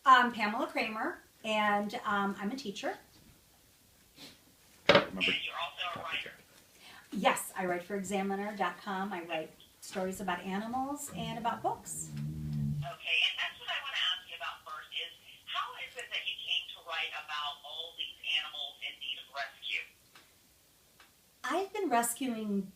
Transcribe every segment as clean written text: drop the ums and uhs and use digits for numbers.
I'm Pamela Kramer, and I'm a teacher. And you're also a writer. Yes, I write for Examiner.com. I write stories about animals and about books. Okay, and that's what I want to ask you about first is, how is it that you came to write about all these animals in need of rescue? I've been rescuing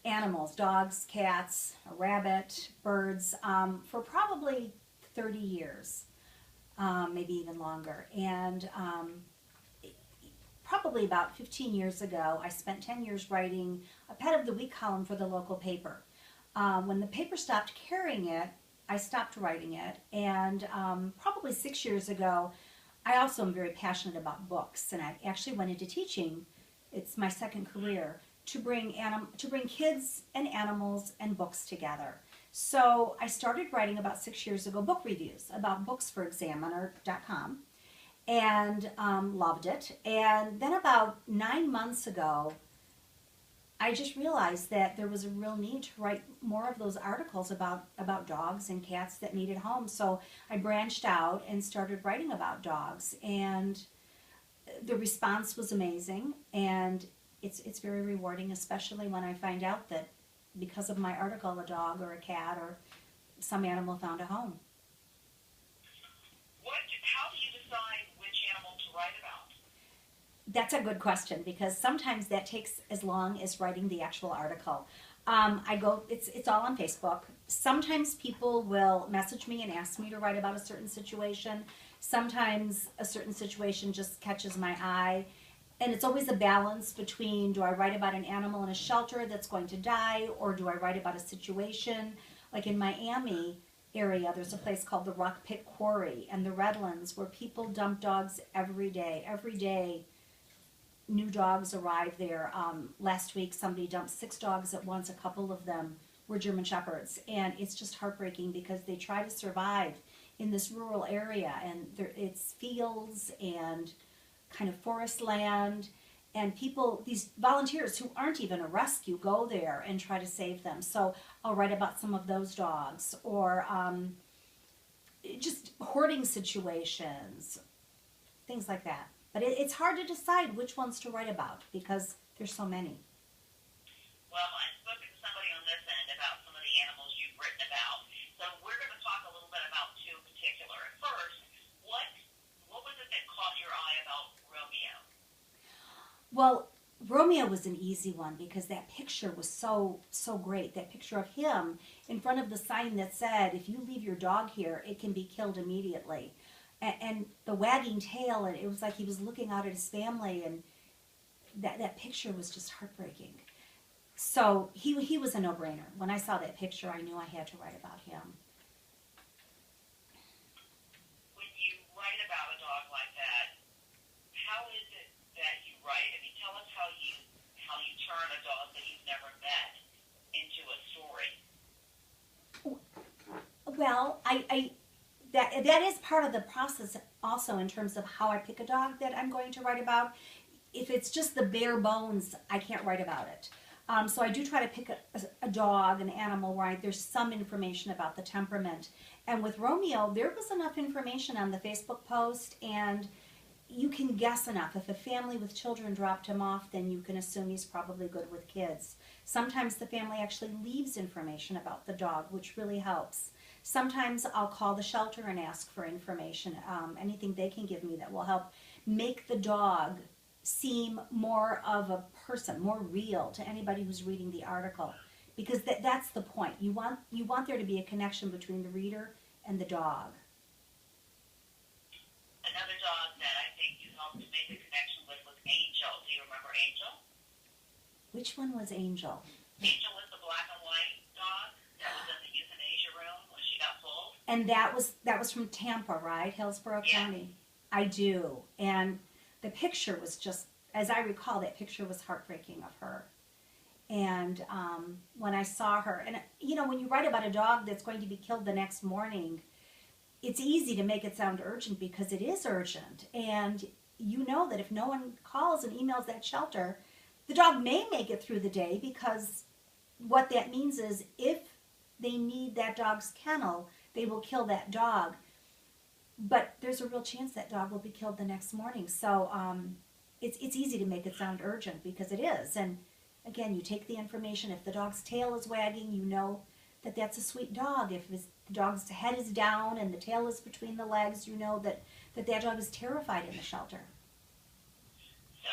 animals, dogs, cats, a rabbit, birds, for probably 30 years, maybe even longer. And probably about 15 years ago, I spent 10 years writing a Pet of the Week column for the local paper. When the paper stopped carrying it, I stopped writing it. And probably 6 years ago, I also am very passionate about books. And I actually went into teaching. It's my second career, to bring kids and animals and books together. So I started writing about 6 years ago book reviews about books for Examiner.com, and loved it. And then about 9 months ago, I just realized that there was a real need to write more of those articles about dogs and cats that needed homes. So I branched out and started writing about dogs, and the response was amazing, and it's very rewarding, especially when I find out that because of my article, a dog or a cat or some animal found a home. How do you decide which animal to write about? That's a good question, because sometimes that takes as long as writing the actual article. It's all on Facebook. Sometimes people will message me and ask me to write about a certain situation. Sometimes a certain situation just catches my eye. And it's always a balance between, do I write about an animal in a shelter that's going to die, or do I write about a situation? Like in Miami area, there's a place called the Rock Pit Quarry and the Redlands, where people dump dogs every day. Every day, new dogs arrive there. Last week, somebody dumped 6 dogs at once. A couple of them were German Shepherds. And it's just heartbreaking, because they try to survive in this rural area. And it's fields and kind of forest land. And people, these volunteers who aren't even a rescue, go there and try to save them. So I'll write about some of those dogs, or just hoarding situations, things like that. But it's hard to decide which ones to write about, because there's so many. Well, I've spoken to somebody on this end about some of the animals you've written about. So we're going to talk a little bit about 2 in particular. At first, what was it that caught your eye about Romeo? Well, Romeo was an easy one, because that picture was so great. That picture of him in front of the sign that said, if you leave your dog here, it can be killed immediately. And the wagging tail, and it was like he was looking out at his family, and that picture was just heartbreaking. So he was a no-brainer. When I saw that picture, I knew I had to write about him. When you write about a dog like that, how is it that you write? I mean, tell us how you turn a dog that you've never met into a story. Well, that is part of the process also, in terms of how I pick a dog that I'm going to write about. If it's just the bare bones, I can't write about it. So I do try to pick a dog, an animal, where there's some information about the temperament. And with Romeo, there was enough information on the Facebook post, and you can guess enough. If a family with children dropped him off, then you can assume he's probably good with kids. Sometimes the family actually leaves information about the dog, which really helps. Sometimes I'll call the shelter and ask for information, anything they can give me that will help make the dog seem more of a person, more real to anybody who's reading the article. Because that's the point. You want there to be a connection between the reader and the dog. Another dog that I think you helped make a connection with was Angel. Do you remember Angel? Which one was Angel? Angel was the black and white dog that was in the euthanasia room when she got pulled. And that was from Tampa, right? Hillsborough County. I do. And the picture was just, as I recall, that picture was heartbreaking of her. And when I saw her, and when you write about a dog that's going to be killed the next morning, it's easy to make it sound urgent, because it is urgent. And you know that if no one calls and emails that shelter, the dog may make it through the day, because what that means is if they need that dog's kennel, they will kill that dog. but there's a real chance that dog will be killed the next morning. So it's easy to make it sound urgent because it is. And again, you take the information. If the dog's tail is wagging, you know that that's a sweet dog. If the dog's head is down and the tail is between the legs, you know that dog is terrified in the shelter. So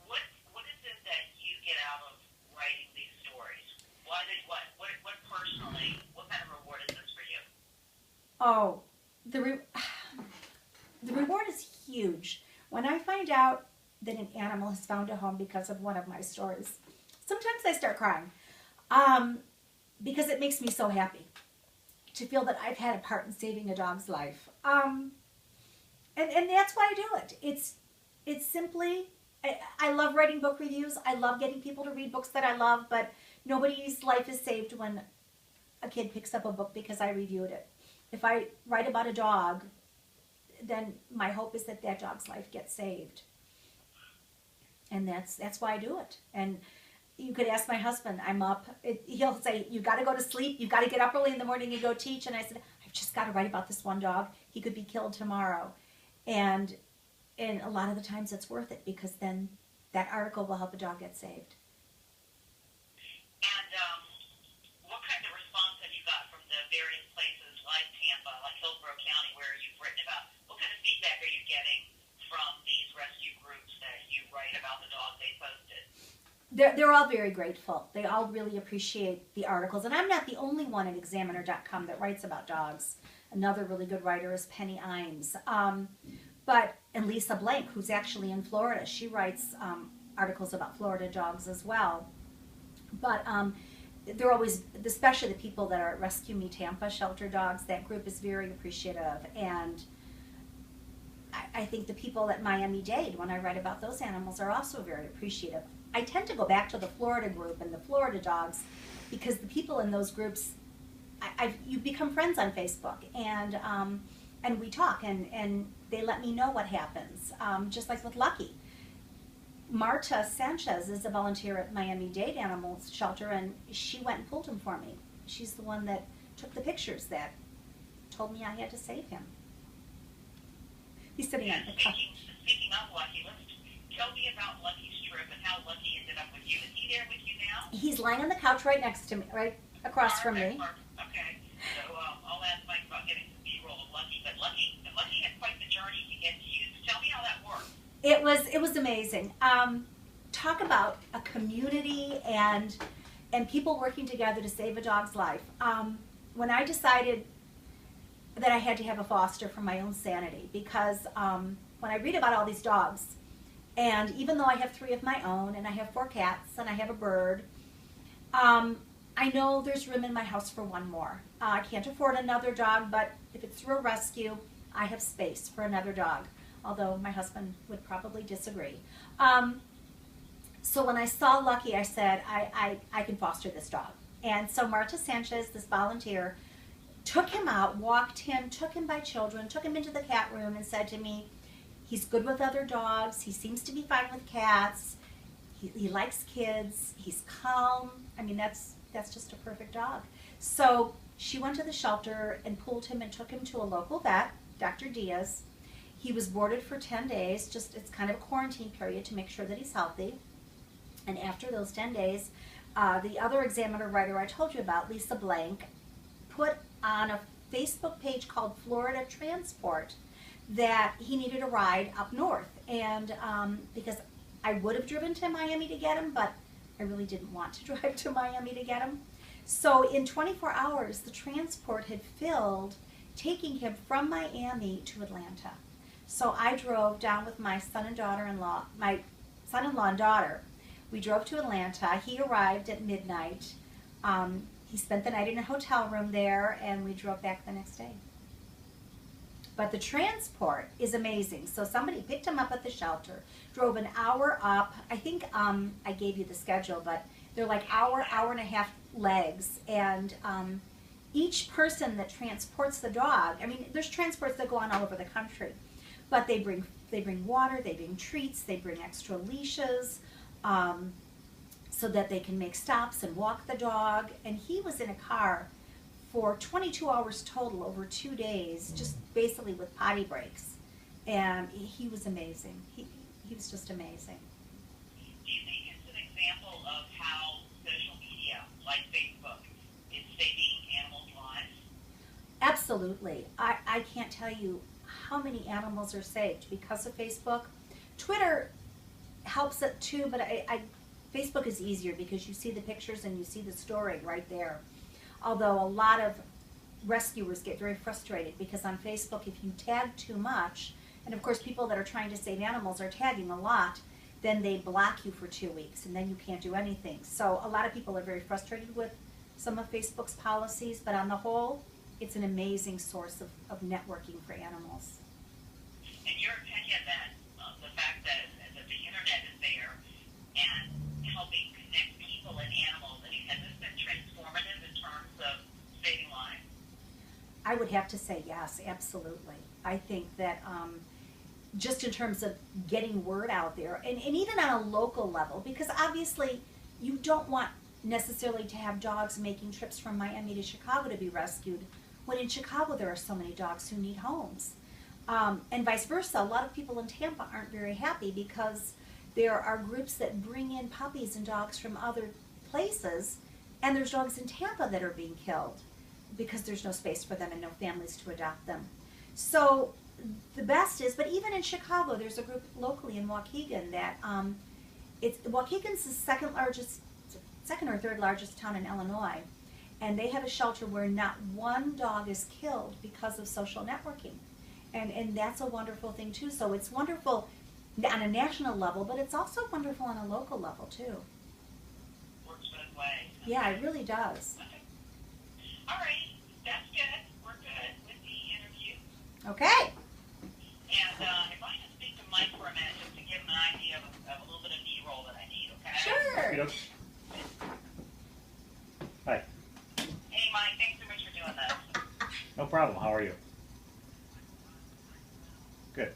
what is it that you get out of writing these stories? What personally, what kind of reward is this for you? Oh, the reward is huge. When I find out that an animal has found a home because of one of my stories, sometimes I start crying because it makes me so happy to feel that I've had a part in saving a dog's life. And that's why I do it. It's simply, I love writing book reviews. I love getting people to read books that I love, but nobody's life is saved when a kid picks up a book because I reviewed it. If I write about a dog, then my hope is that dog's life gets saved. And that's why I do it. And you could ask my husband. I'm up. He'll say, you got to go to sleep. You got to get up early in the morning and go teach. And I said, I've just got to write about this one dog. He could be killed tomorrow. And a lot of the times it's worth it because then that article will help a dog get saved. And what kind of response have you got from the various places like Tampa, like Hillsborough County, where you've written about? What kind of feedback are you getting from these rescue groups that you write about the dog they posted? They're all very grateful. They all really appreciate the articles. And I'm not the only one at Examiner.com that writes about dogs. Another really good writer is Penny Imes. And Lisa Blank, who's actually in Florida, she writes articles about Florida dogs as well. But they're always, especially the people that are at Rescue Me Tampa Shelter Dogs, that group is very appreciative. And I think the people at Miami-Dade, when I write about those animals, are also very appreciative. I tend to go back to the Florida group and the Florida dogs because the people in those groups, you become friends on Facebook, and we talk, and they let me know what happens, just like with Lucky. Marta Sanchez is a volunteer at Miami-Dade Animal Shelter, and she went and pulled him for me. She's the one that took the pictures that told me I had to save him. He's sitting on the couch. Speaking of Lucky, tell me about Lucky's trip and how Lucky ended up with you. Is he there with you now? He's lying on the couch right next to me, right across from me. Okay. So I'll ask Mike about getting some B-roll of Lucky. But Lucky had quite the journey to get to you. So tell me how that worked. It was amazing. Talk about a community and people working together to save a dog's life. When I decided that I had to have a foster for my own sanity, because when I read about all these dogs, and even though I have 3 of my own, and I have 4 cats, and I have a bird, I know there's room in my house for one more. I can't afford another dog, but if it's through a rescue, I have space for another dog, although my husband would probably disagree. So when I saw Lucky, I said, I can foster this dog. And so Marta Sanchez, this volunteer, took him out, walked him, took him by children, took him into the cat room and said to me, he's good with other dogs, he seems to be fine with cats, he likes kids, he's calm. I mean, that's just a perfect dog. So she went to the shelter and pulled him and took him to a local vet, Dr. Diaz. He was boarded for 10 days, it's kind of a quarantine period to make sure that he's healthy. And after those 10 days, the other Examiner writer I told you about, Lisa Blank, put on a Facebook page called Florida Transport that he needed a ride up north. And because I would have driven to Miami to get him, but I really didn't want to drive to Miami to get him. So in 24 hours, the transport had filled, taking him from Miami to Atlanta. So I drove down with my son and daughter-in-law, my son-in-law and daughter. We drove to Atlanta. He arrived at midnight. He spent the night in a hotel room there, and we drove back the next day. But the transport is amazing. So somebody picked him up at the shelter, drove an hour up. I think I gave you the schedule, but they're like hour and a half legs. And each person that transports the dog, I mean, there's transports that go on all over the country, but they bring water, they bring treats, they bring extra leashes, so that they can make stops and walk the dog. And he was in a car for 22 hours total over 2 days, just basically with potty breaks. And he was amazing. He was just amazing. Do you think it's an example of how social media, like Facebook, is saving animals' lives? Absolutely. I can't tell you how many animals are saved because of Facebook. Twitter helps it too, but Facebook is easier because you see the pictures and you see the story right there. Although a lot of rescuers get very frustrated because on Facebook, if you tag too much, and of course people that are trying to save animals are tagging a lot, then they block you for 2 weeks and then you can't do anything. So a lot of people are very frustrated with some of Facebook's policies, but on the whole, it's an amazing source of networking for animals. In your opinion, then, the fact that the internet is there and helping connect people and animals, I mean, has this been transformative in terms of saving lives? I would have to say yes, absolutely. I think that just in terms of getting word out there, and even on a local level, because obviously you don't want necessarily to have dogs making trips from Miami to Chicago to be rescued, when in Chicago there are so many dogs who need homes. And vice versa, a lot of people in Tampa aren't very happy because there are groups that bring in puppies and dogs from other places, and there's dogs in Tampa that are being killed because there's no space for them and no families to adopt them. So the best is, but even in Chicago, there's a group locally in Waukegan that Waukegan's the second or third largest town in Illinois, and they have a shelter where not one dog is killed because of social networking, and that's a wonderful thing too. So it's wonderful on a national level, but it's also wonderful on a local level too. Works both ways. Yeah, it really does. Okay. All right, that's good. We're good with the interview. Okay. And if I can speak to Mike for a minute, just to give him an idea of a little bit of B-roll that I need, okay? Sure. Yep. Hi. Hey, Mike, thanks so much for doing this. No problem. How are you? Good.